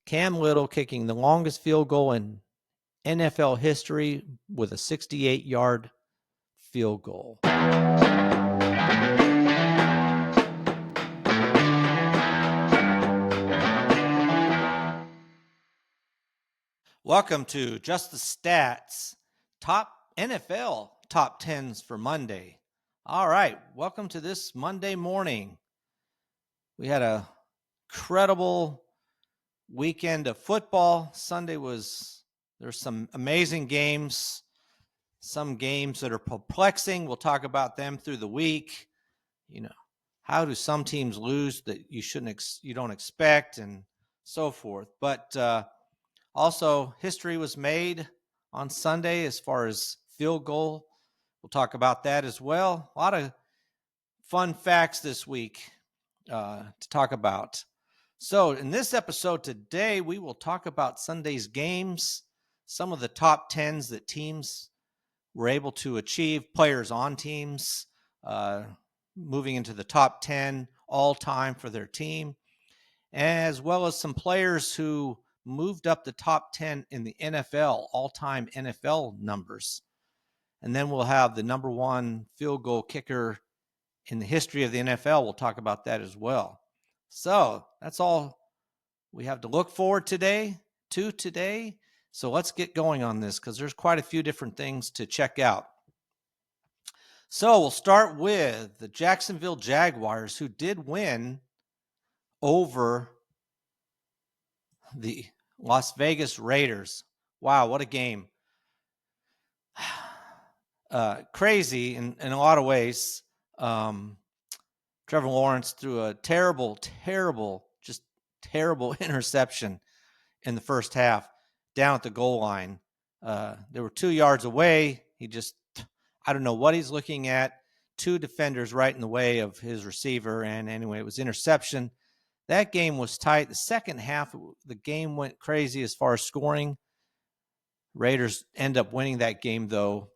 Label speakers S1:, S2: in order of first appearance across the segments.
S1: Cam Little kicking the longest field goal in NFL history with a 68-yard field goal. Welcome to Just the Stats, NFL top 10s for Monday. All right, welcome to this Monday morning. We had a incredible weekend of football. Sunday there's some amazing games, some games that are perplexing. We'll talk about them through the week. How do some teams lose that you don't expect, and so forth. But also, history was made on Sunday as far as field goal. We'll talk about that as well. A lot of fun facts this week to talk about. So in this episode today, we will talk about Sunday's games, some of the top 10s that teams were able to achieve, players on teams, moving into the top 10 all-time for their team, as well as some players who moved up the top 10 in the NFL, all-time NFL numbers. And then we'll have the number one field goal kicker in the history of the NFL. We'll talk about that as well. So that's all we have to look forward today. So let's get going on this because there's quite a few different things to check out. So we'll start with the Jacksonville Jaguars, who did win over the Las Vegas Raiders. Wow, what a game. Crazy in a lot of ways. Trevor Lawrence threw a terrible interception in the first half down at the goal line. They were 2 yards away. I don't know what he's looking at. Two defenders right in the way of his receiver. And anyway, it was interception. That game was tight. The second half, the game went crazy as far as scoring. Raiders end up winning that game, though,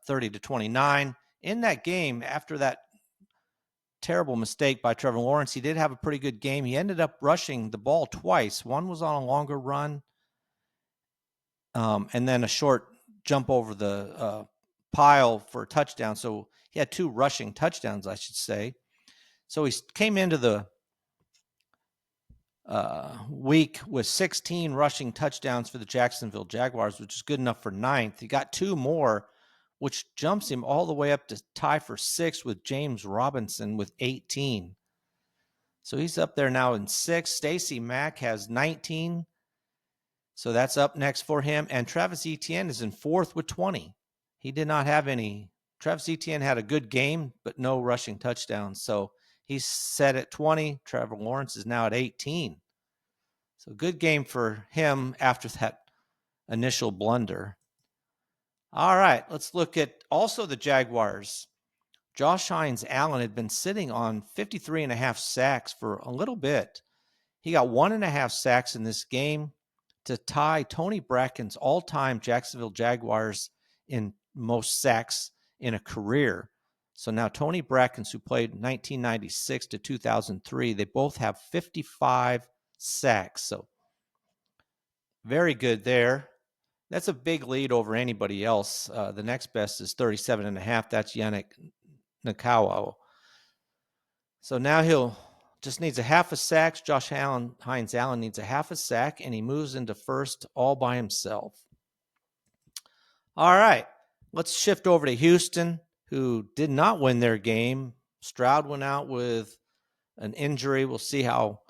S1: 30-29. In that game, after that terrible mistake by Trevor Lawrence, he did have a pretty good game. He ended up rushing the ball twice. One was on a longer run, and then a short jump over the pile for a touchdown. So he had two rushing touchdowns, I should say. So he came into the week with 16 rushing touchdowns for the Jacksonville Jaguars, which is good enough for ninth. He got two more, which jumps him all the way up to tie for sixth with James Robinson with 18. So he's up there now in sixth. Stacey Mack has 19. So that's up next for him. And Travis Etienne is in fourth with 20. He did not have any. Travis Etienne had a good game, but no rushing touchdowns. So he's set at 20. Trevor Lawrence is now at 18. So good game for him after that initial blunder. All right, let's look at also the Jaguars. Josh Hines-Allen had been sitting on 53.5 sacks for a little bit. He got 1.5 sacks in this game to tie Tony Bracken's all-time Jacksonville Jaguars in most sacks in a career. So now Tony Brackens, who played 1996 to 2003, they both have 55 sacks. So very good there. That's a big lead over anybody else. The next best is 37.5. That's Yannick Ngakoue. So now he'll just needs a half a sack. Josh Hines-Allen needs a half a sack, and he moves into first all by himself. All right, let's shift over to Houston, who did not win their game. Stroud went out with an injury. We'll see how,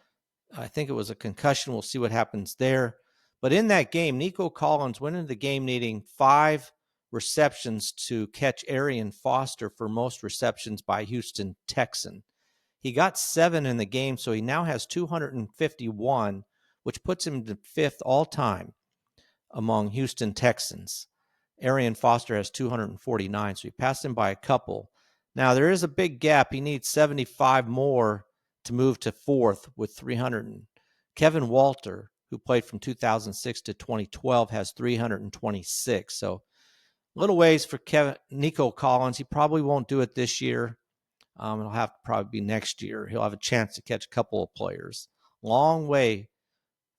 S1: I think it was a concussion. We'll see what happens there. But in that game, Nico Collins went into the game needing 5 receptions to catch Arian Foster for most receptions by Houston Texan. He got 7 in the game, so he now has 251, which puts him to 5th all-time among Houston Texans. Arian Foster has 249, so he passed him by a couple. Now, there is a big gap. He needs 75 more to move to 4th with 300. Kevin Walter, who played from 2006 to 2012, has 326. So a little ways for Nico Collins. He probably won't do it this year. It'll have to probably be next year. He'll have a chance to catch a couple of players. Long way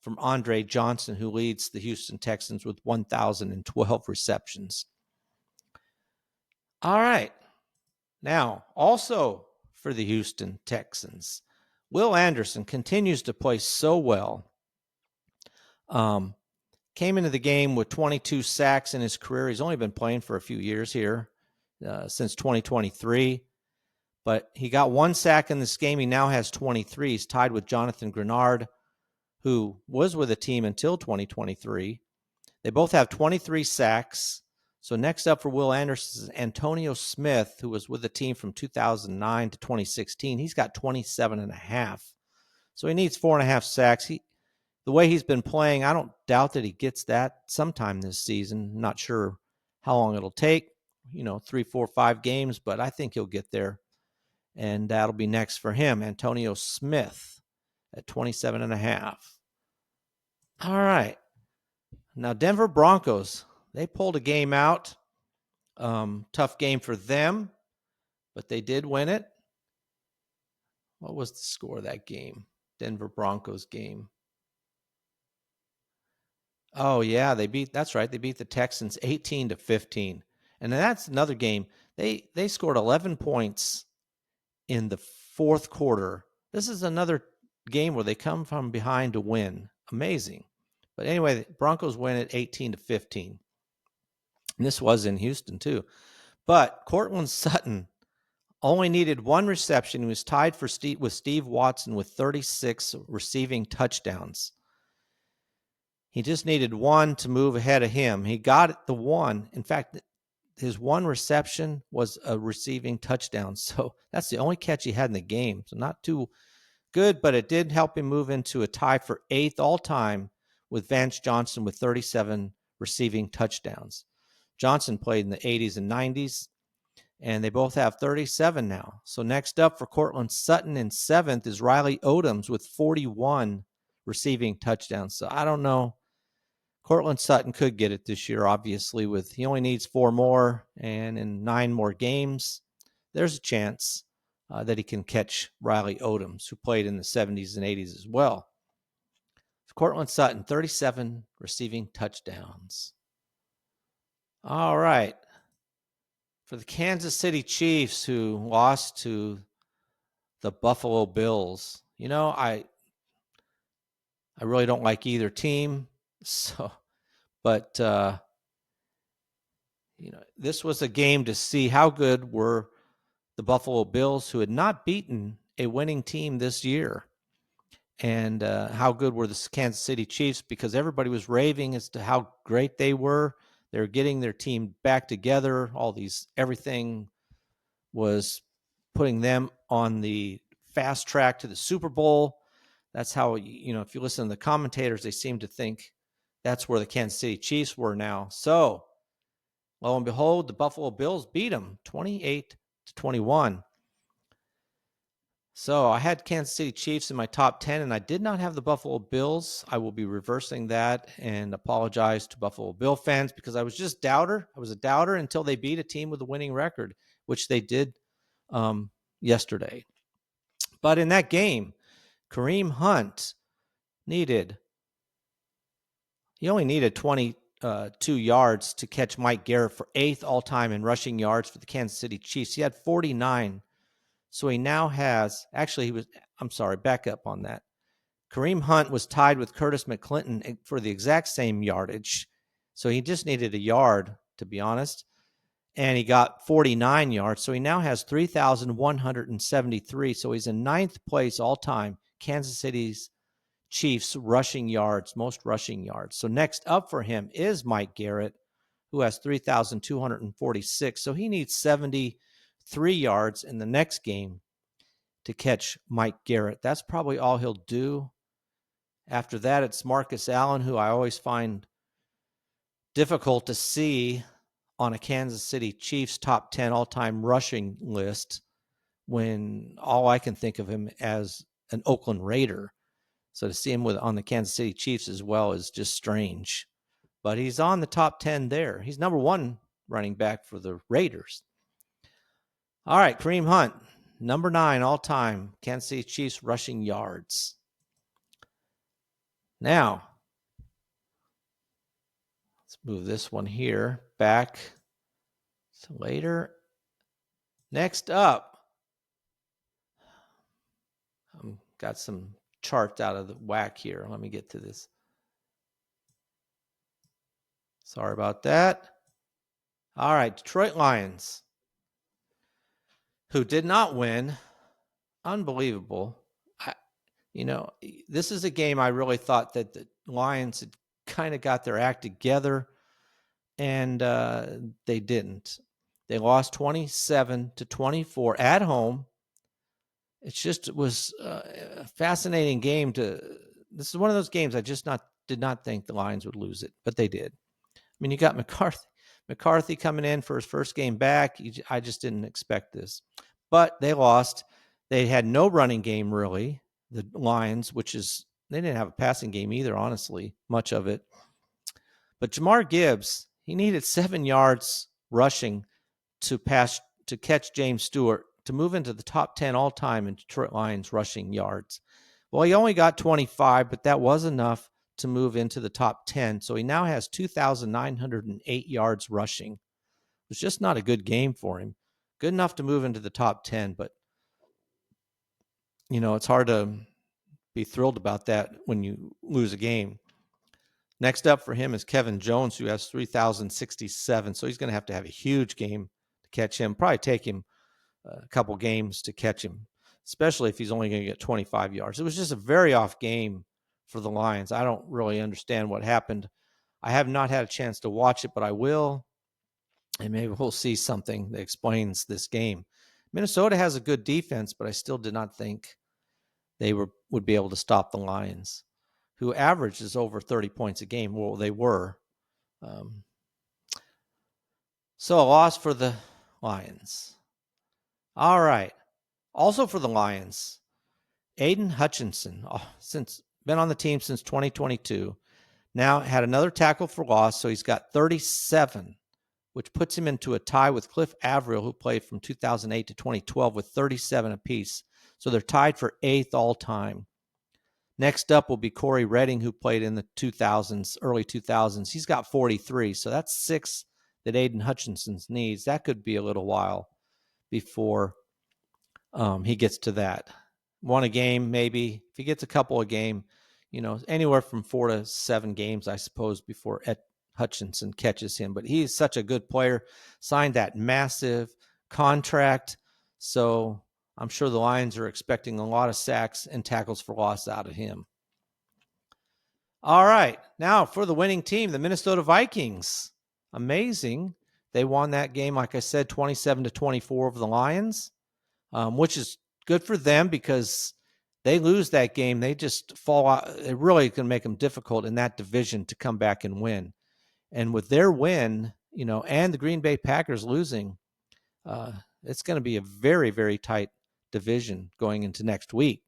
S1: from Andre Johnson, who leads the Houston Texans with 1,012 receptions. All right. Now, also for the Houston Texans, Will Anderson continues to play so well. Came into the game with 22 sacks in his career. He's only been playing for a few years here, since 2023. But he got 1 sack in this game. He now has 23. He's tied with Jonathan Grenard, who was with the team until 2023. They both have 23 sacks. So next up for Will Anderson is Antonio Smith, who was with the team from 2009 to 2016. He's got 27.5. So he needs 4.5 sacks. The way he's been playing, I don't doubt that he gets that sometime this season. Not sure how long it'll take, 3, 4, 5 games, but I think he'll get there. And that'll be next for him, Antonio Smith at 27.5. All right. Now, Denver Broncos, they pulled a game out. Tough game for them, but they did win it. What was the score of that game? Denver Broncos game. Oh, yeah, that's right. They beat the Texans 18-15. And that's another game. They scored 11 points in the fourth quarter. This is another game where they come from behind to win. Amazing. But anyway, the Broncos win it 18-15. And this was in Houston too. But Cortland Sutton only needed 1 reception. He was tied with Steve Watson with 36 receiving touchdowns. He just needed 1 to move ahead of him. He got the 1. In fact, his 1 reception was a receiving touchdown. So that's the only catch he had in the game. So not too good, but it did help him move into a tie for 8th all-time with Vance Johnson with 37 receiving touchdowns. Johnson played in the 80s and 90s, and they both have 37 now. So next up for Cortland Sutton in 7th is Riley Odoms with 41 receiving touchdowns. So I don't know. Cortland Sutton could get it this year, obviously, he only needs 4 more, and in 9 more games, there's a chance that he can catch Riley Odoms, who played in the 70s and 80s as well. Cortland Sutton, 37 receiving touchdowns. All right. For the Kansas City Chiefs, who lost to the Buffalo Bills, I really don't like either team. But this was a game to see how good were the Buffalo Bills, who had not beaten a winning team this year, and how good were the Kansas City Chiefs, because everybody was raving as to how great they were. They're getting their team back together. Everything was putting them on the fast track to the Super Bowl. That's how, if you listen to the commentators, they seem to think that's where the Kansas City Chiefs were now. So, lo and behold, the Buffalo Bills beat them 28-21. So I had Kansas City Chiefs in my top 10, and I did not have the Buffalo Bills. I will be reversing that and apologize to Buffalo Bill fans, because I was just doubter. I was a doubter until they beat a team with a winning record, which they did yesterday. But in that game, Kareem Hunt only needed 22 yards to catch Mike Garrett for 8th all-time in rushing yards for the Kansas City Chiefs. He had 49. So he now has, back up on that. Kareem Hunt was tied with Curtis McClinton for the exact same yardage. So he just needed a yard, to be honest. And he got 49 yards. So he now has 3,173. So he's in 9th place all-time, Kansas City's Chiefs rushing yards, most rushing yards. So next up for him is Mike Garrett, who has 3,246. So he needs 73 yards in the next game to catch Mike Garrett. That's probably all he'll do. After that, it's Marcus Allen, who I always find difficult to see on a Kansas City Chiefs top 10 all-time rushing list, when all I can think of him as an Oakland Raider. So to see him on the Kansas City Chiefs as well is just strange. But he's on the top 10 there. He's number 1 running back for the Raiders. All right, Kareem Hunt, number 9 all-time, Kansas City Chiefs rushing yards. Now, let's move this one here back to later. Next up, got some charts out of the whack here. Let me get to this. Sorry about that. All right, Detroit Lions, who did not win. Unbelievable. This is a game I really thought that the Lions had kind of got their act together, and they didn't. They lost 27-24 at home. It was a fascinating game. This is one of those games I just did not think the Lions would lose it, but they did. I mean, you got McCarthy coming in for his first game back. I just didn't expect this, but they lost. They had no running game really. The Lions, they didn't have a passing game either, honestly, much of it. But Jamar Gibbs, he needed 7 yards rushing to catch James Stewart to move into the top 10 all time in Detroit Lions rushing yards. Well, he only got 25, but that was enough to move into the top 10. So he now has 2,908 yards rushing. It was just not a good game for him. Good enough to move into the top 10, but it's hard to be thrilled about that when you lose a game. Next up for him is Kevin Jones, who has 3,067. So he's going to have a huge game to catch him. Probably take him a couple games to catch him, especially if he's only going to get 25 yards. It was just a very off game for the Lions. I don't really understand what happened. I have not had a chance to watch it, but I will. And maybe we'll see something that explains this game. Minnesota has a good defense, but I still did not think they would be able to stop the Lions, who averages over 30 points a game. Well, they were. So a loss for the Lions. All right. Also for the Lions, Aiden Hutchinson, been on the team since 2022, now had another tackle for loss, so he's got 37, which puts him into a tie with Cliff Averill, who played from 2008 to 2012 with 37 apiece. So they're tied for 8th all time. Next up will be Corey Redding, who played in the 2000s, early 2000s. He's got 43, so that's 6 that Aiden Hutchinson needs. That could be a little while before he gets to that. One a game, maybe. If he gets a couple a game, anywhere from 4 to 7 games, I suppose, before Hutchinson catches him. But he's such a good player, signed that massive contract. So I'm sure the Lions are expecting a lot of sacks and tackles for loss out of him. All right. Now for the winning team, the Minnesota Vikings. Amazing. They won that game, like I said, 27-24 over the Lions, which is good for them because they lose that game. They just fall out. It really can make them difficult in that division to come back and win. And with their win, and the Green Bay Packers losing, it's going to be a very, very tight division going into next week.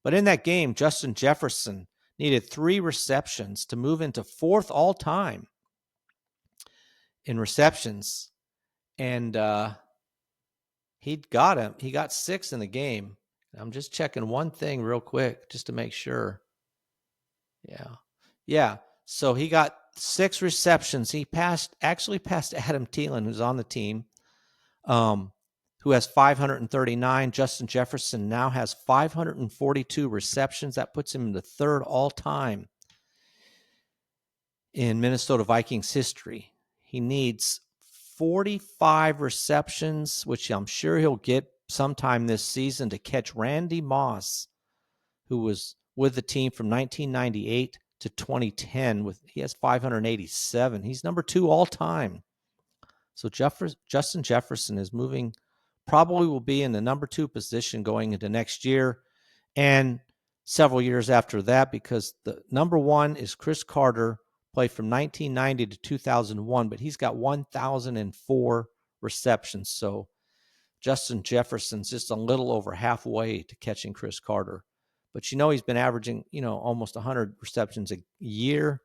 S1: But in that game, Justin Jefferson needed 3 receptions to move into 4th all time in receptions. And he got 6 in the game. I'm just checking one thing real quick just to make sure. Yeah. So he got 6 receptions. He actually passed Adam Thielen, who's on the team, who has 539. Justin Jefferson now has 542 receptions. That puts him in the 3rd all time in Minnesota Vikings history. He needs 45 receptions, which I'm sure he'll get sometime this season, to catch Randy Moss, who was with the team from 1998 to 2010. He has 587. He's number 2 all time. So Justin Jefferson is probably will be in the number 2 position going into next year and several years after that, because the number 1 is Chris Carter, played from 1990 to 2001, but he's got 1,004 receptions. So Justin Jefferson's just a little over halfway to catching Chris Carter. But he's been averaging, almost 100 receptions a year.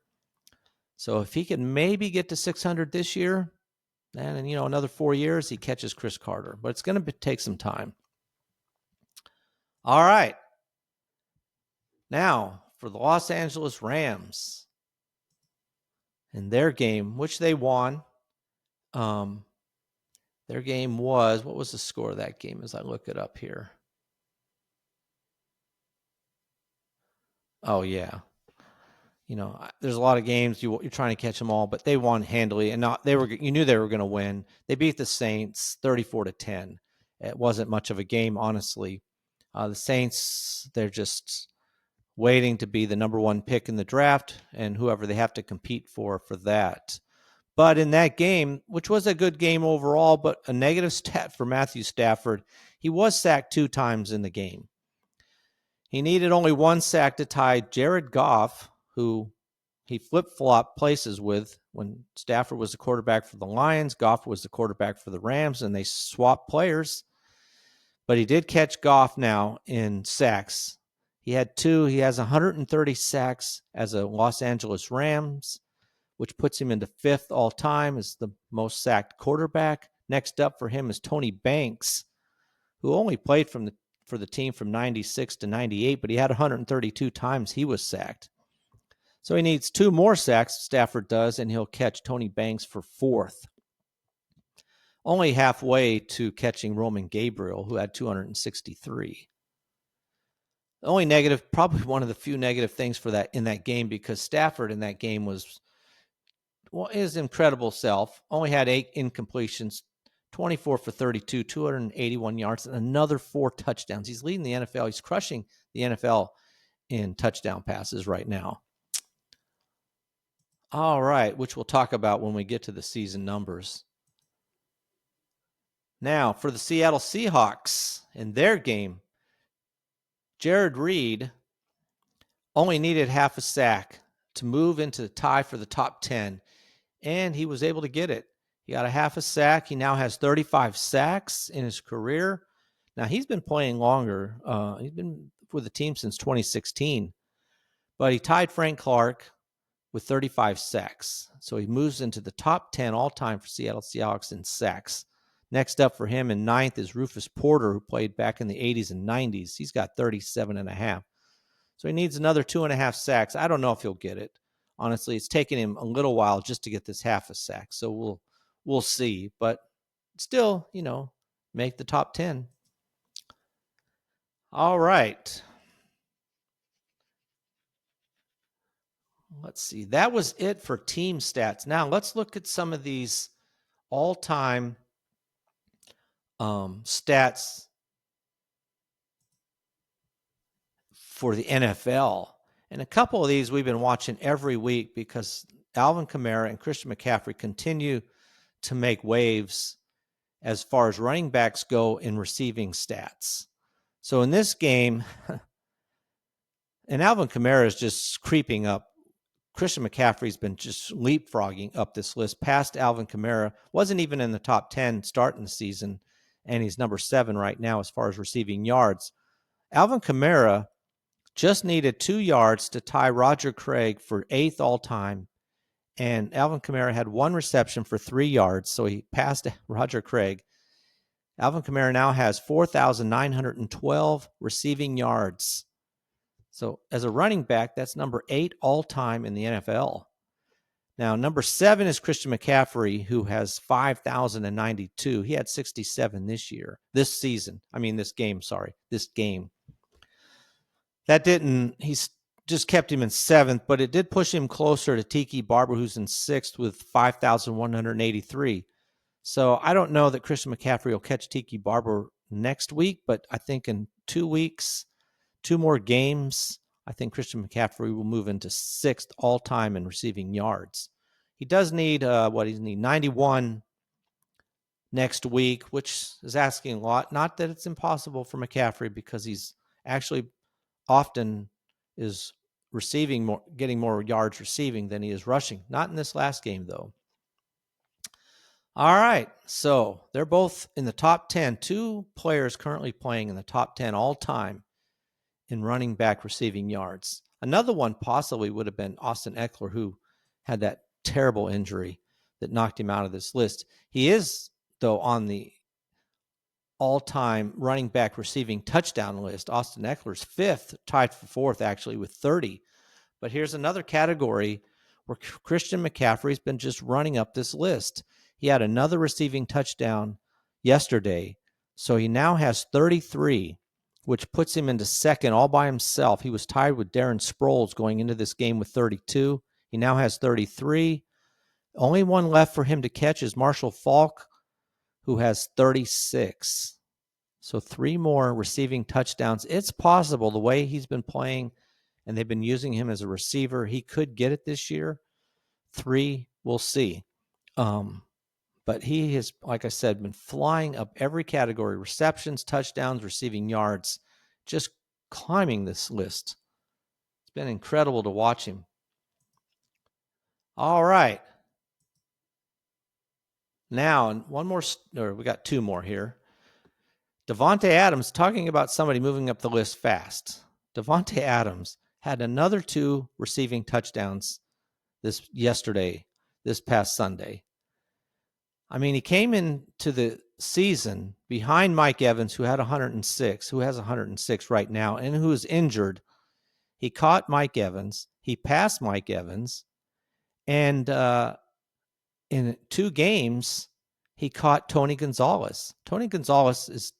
S1: So if he can maybe get to 600 this year, and in another 4 years, he catches Chris Carter. But it's going to take some time. All right. Now for the Los Angeles Rams in their game, which they won. Their game was, what was the score of that game as I look it up here? Oh, yeah. There's a lot of games you're trying to catch them all, but they won handily, and you knew they were going to win. They beat the Saints 34-10. It wasn't much of a game, honestly. The Saints, they're just waiting to be the number one pick in the draft, and whoever they have to compete for that. But in that game, which was a good game overall, but a negative stat for Matthew Stafford, he was sacked 2 times in the game. He needed only 1 sack to tie Jared Goff, who he flip-flopped places with when Stafford was the quarterback for the Lions. Goff was the quarterback for the Rams, and they swapped players. But he did catch Goff now in sacks. He had 2. He has 130 sacks as a Los Angeles Rams, which puts him into 5th all-time as the most sacked quarterback. Next up for him is Tony Banks, who only played for the team from 96 to 98, but he had 132 times he was sacked. So he needs 2 more sacks, Stafford does, and he'll catch Tony Banks for 4th. Only halfway to catching Roman Gabriel, who had 263. The only negative, probably one of the few negative things for that in that game, because Stafford in that game was, his incredible self, only had 8 incompletions, 24 for 32, 281 yards, and another 4 touchdowns. He's leading the NFL. He's crushing the NFL in touchdown passes right now. All right, which we'll talk about when we get to the season numbers. Now, for the Seattle Seahawks in their game, Jared Reed only needed half a sack to move into the tie for the top 10, and he was able to get it. He got a half a sack. He now has 35 sacks in his career. Now, he's been playing longer. He's been with the team since 2016, but he tied Frank Clark with 35 sacks. So he moves into the top 10 all-time for Seattle Seahawks in sacks. Next up for him in 9th is Rufus Porter, who played back in the 80s and 90s. He's got 37.5. So he needs another 2.5 sacks. I don't know if he'll get it. Honestly, it's taken him a little while just to get this half a sack. So we'll see. But still, make the top 10. All right. Let's see. That was it for team stats. Now let's look at some of these all-time stats for the NFL. And a couple of these we've been watching every week because Alvin Kamara and Christian McCaffrey continue to make waves as far as running backs go in receiving stats. So in this game, and Alvin Kamara is just creeping up. Christian McCaffrey's been just leapfrogging up this list past Alvin Kamara. Wasn't even in the top 10 starting the season, and he's number 7 right now as far as receiving yards. Alvin Kamara just needed 2 yards to tie Roger Craig for 8th all-time, and Alvin Kamara had 1 reception for 3 yards, so he passed Roger Craig. Alvin Kamara now has 4,912 receiving yards. So as a running back, that's number 8 all-time in the NFL. Now, number 7 is Christian McCaffrey, who has 5,092. He had 67 this game. He's just kept him in 7th, but it did push him closer to Tiki Barber, who's in 6th with 5,183. So I don't know that Christian McCaffrey will catch Tiki Barber next week, but I think in 2 weeks, 2 more games, I think Christian McCaffrey will move into 6th all-time in receiving yards. He does need 91 next week, which is asking a lot. Not that it's impossible for McCaffrey, because he's actually often is getting more yards receiving than he is rushing. Not in this last game, though. All right, so they're both in the top 10. 2 players currently playing in the top 10 all-time in running back receiving yards. Another one possibly would have been Austin Eckler, who had that terrible injury that knocked him out of this list. He is, though, on the all-time running back receiving touchdown list. Austin Eckler's 5th, tied for 4th, actually, with 30. But here's another category where Christian McCaffrey's been just running up this list. He had another receiving touchdown yesterday, so he now has 33, which puts him into second all by himself. He was tied with Darren Sproles going into this game with 32. He now has 33. Only one left for him to catch is Marshall Faulk, who has 36. So 3 more receiving touchdowns. It's possible the way he's been playing, and they've been using him as a receiver, he could get it this year. 3, we'll see. But he has, like I said, been flying up every category: receptions, touchdowns, receiving yards, just climbing this list. It's been incredible to watch him. All right. Now, one more, or we got 2 more here. Davante Adams, talking about somebody moving up the list fast. Davante Adams had another 2 receiving touchdowns this past Sunday. I mean, he came into the season behind Mike Evans, who has 106 right now, and who is injured. He caught Mike Evans. He passed Mike Evans. And in 2 games, he caught Tony Gonzalez. Tony Gonzalez is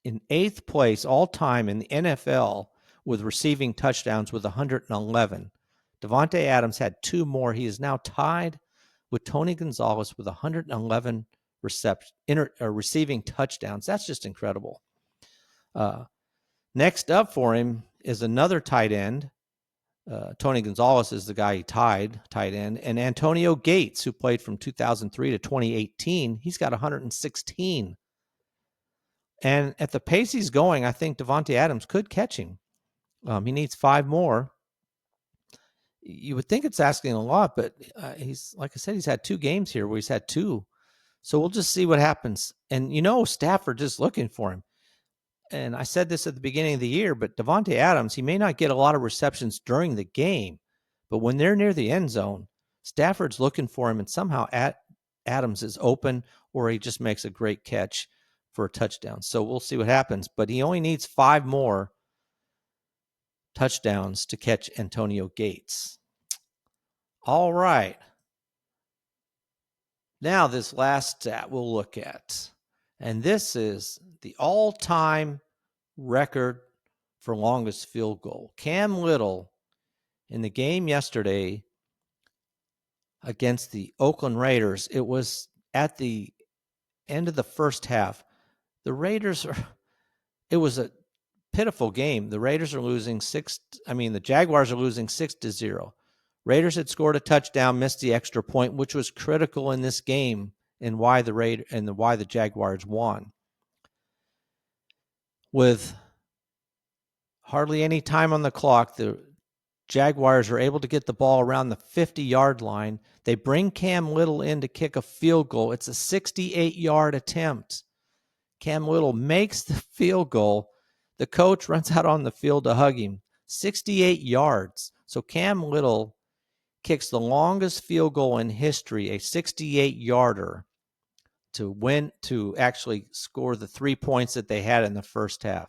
S1: in 8th place all time in the NFL with receiving touchdowns with 111. Davante Adams had 2 more. He is now tied with Tony Gonzalez with 111 receiving touchdowns. That's just incredible. Next up for him is another tight end. Tony Gonzalez is the guy he tight end. And Antonio Gates, who played from 2003 to 2018, he's got 116. And at the pace he's going, I think Davante Adams could catch him. He needs 5 more. You would think it's asking a lot, but he's, like I said, he's had 2 games here where he's had 2. So we'll just see what happens. And, Stafford is looking for him. And I said this at the beginning of the year, but Davante Adams, he may not get a lot of receptions during the game, but when they're near the end zone, Stafford's looking for him, and somehow Adams is open, or he just makes a great catch for a touchdown. So we'll see what happens. But he only needs 5 more touchdowns to catch Antonio Gates. All right. Now this last stat we'll look at. And this is the all-time record for longest field goal. Cam Little, in the game yesterday against the Oakland Raiders, it was at the end of the first half. It was a pitiful game. The Raiders are losing the Jaguars are losing 6-0. Raiders had scored a touchdown, missed the extra point, which was critical in this game and why the Jaguars won. With hardly any time on the clock, the Jaguars are able to get the ball around the 50-yard line. They bring Cam Little in to kick a field goal. It's a 68-yard attempt. Cam Little makes the field goal. The coach runs out on the field to hug him. 68 yards. So Cam Little kicks the longest field goal in history, a 68-yarder, to actually score the 3 points that they had in the first half.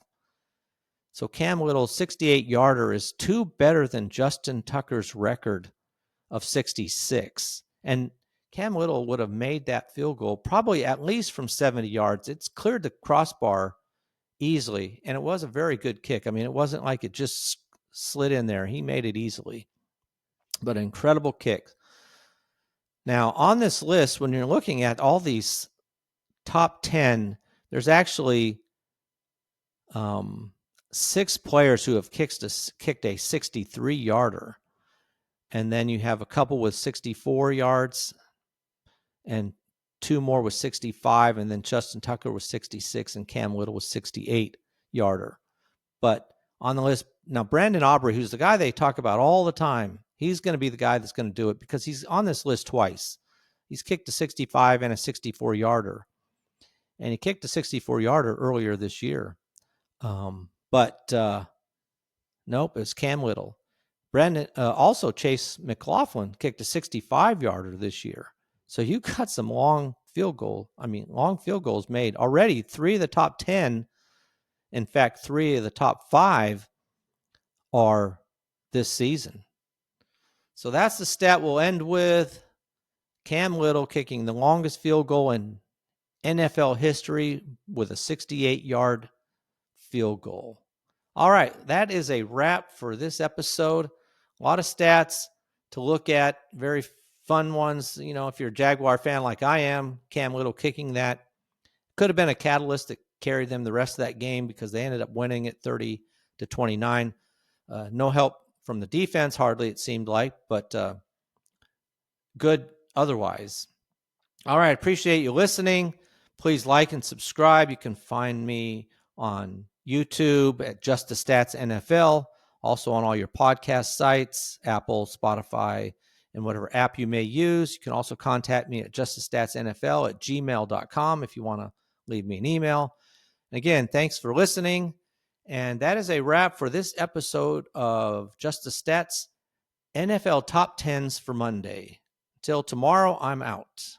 S1: So Cam Little's 68-yarder is 2 better than Justin Tucker's record of 66. And Cam Little would have made that field goal probably at least from 70 yards. It's cleared the crossbar easily, and it was a very good kick. I mean, it wasn't like it just slid in there. He made it easily. But an incredible kick. Now, on this list, when you're looking at all these top 10, there's actually 6 players who have kicked a 63-yarder. And then you have a couple with 64 yards and 2 more with 65. And then Justin Tucker was 66 and Cam Little was 68-yarder. But on the list, now Brandon Aubrey, who's the guy they talk about all the time, he's going to be the guy that's going to do it because he's on this list twice. He's kicked a 65 and a 64-yarder. And he kicked a 64-yarder earlier this year. But nope, it's Cam Little. Brandon, also Chase McLaughlin kicked a 65-yarder this year. So you got some long field goals made already. 3 of the top 10, in fact, 3 of the top 5 are this season. So that's the stat we'll end with. Cam Little kicking the longest field goal in NFL history with a 68-yard field goal. All right, that is a wrap for this episode. A lot of stats to look at, very fun ones. You know, if you're a Jaguar fan like I am, Cam Little kicking that could have been a catalyst that carried them the rest of that game because they ended up winning at 30-29. No help from the defense, hardly, it seemed like, but good otherwise. All right, appreciate you listening. Please like and subscribe. You can find me on YouTube at Just the Stats NFL, also on all your podcast sites, Apple, Spotify, and whatever app you may use. You can also contact me at justthestatsnfl@gmail.com if you want to leave me an email. And again, thanks for listening. And that is a wrap for this episode of Just the Stats NFL Top 10s for Monday. Until tomorrow, I'm out.